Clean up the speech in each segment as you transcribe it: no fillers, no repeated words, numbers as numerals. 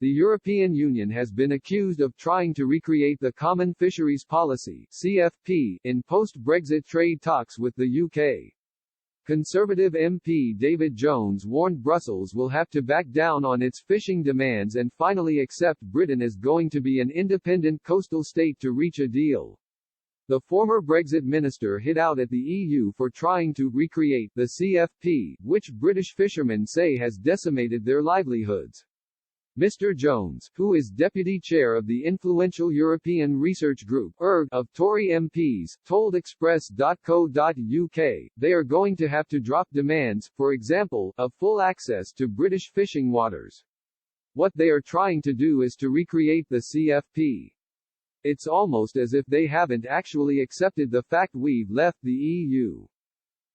The European Union has been accused of trying to recreate the Common Fisheries Policy (CFP) in post-Brexit trade talks with the UK. Conservative MP David Jones warned Brussels will have to back down on its fishing demands and finally accept Britain as going to be an independent coastal state to reach a deal. The former Brexit minister hit out at the EU for trying to recreate the CFP, which British fishermen say has decimated their livelihoods. Mr. Jones, who is deputy chair of the influential European Research Group of Tory MPs, told Express.co.uk, they are going to have to drop demands, for example, of full access to British fishing waters. What they are trying to do is to recreate the CFP. It's almost as if they haven't actually accepted the fact we've left the EU.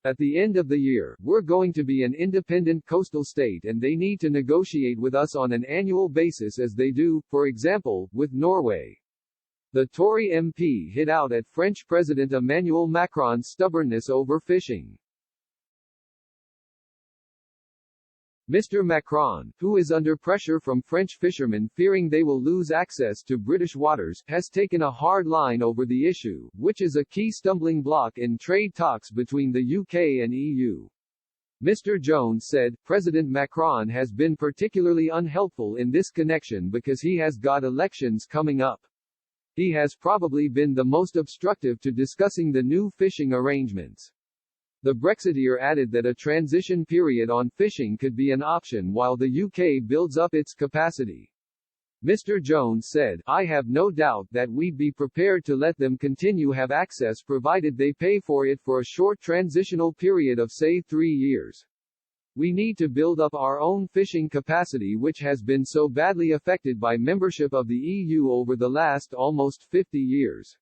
At the end of the year, we're going to be an independent coastal state and they need to negotiate with us on an annual basis as they do, for example, with Norway. The Tory MP hit out at French President Emmanuel Macron's stubbornness over fishing. Mr. Macron, who is under pressure from French fishermen fearing they will lose access to British waters, has taken a hard line over the issue, which is a key stumbling block in trade talks between the UK and EU. Mr. Jones said, President Macron has been particularly unhelpful in this connection because he has got elections coming up. He has probably been the most obstructive to discussing the new fishing arrangements. The Brexiteer added that a transition period on fishing could be an option while the UK builds up its capacity. Mr. Jones said, I have no doubt that we'd be prepared to let them continue have access provided they pay for it for a short transitional period of say 3 years. We need to build up our own fishing capacity which has been so badly affected by membership of the EU over the last almost 50 years.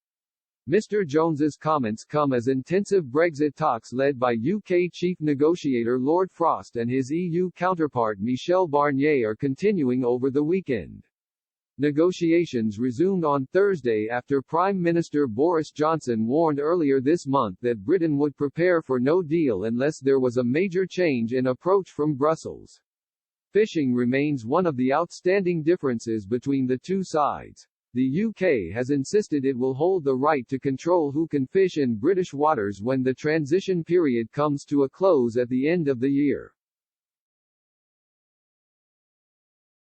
Mr. Jones's comments come as intensive Brexit talks led by UK chief negotiator Lord Frost and his EU counterpart Michel Barnier are continuing over the weekend. Negotiations resumed on Thursday after Prime Minister Boris Johnson warned earlier this month that Britain would prepare for no deal unless there was a major change in approach from Brussels. Fishing remains one of the outstanding differences between the two sides. The UK has insisted it will hold the right to control who can fish in British waters when the transition period comes to a close at the end of the year.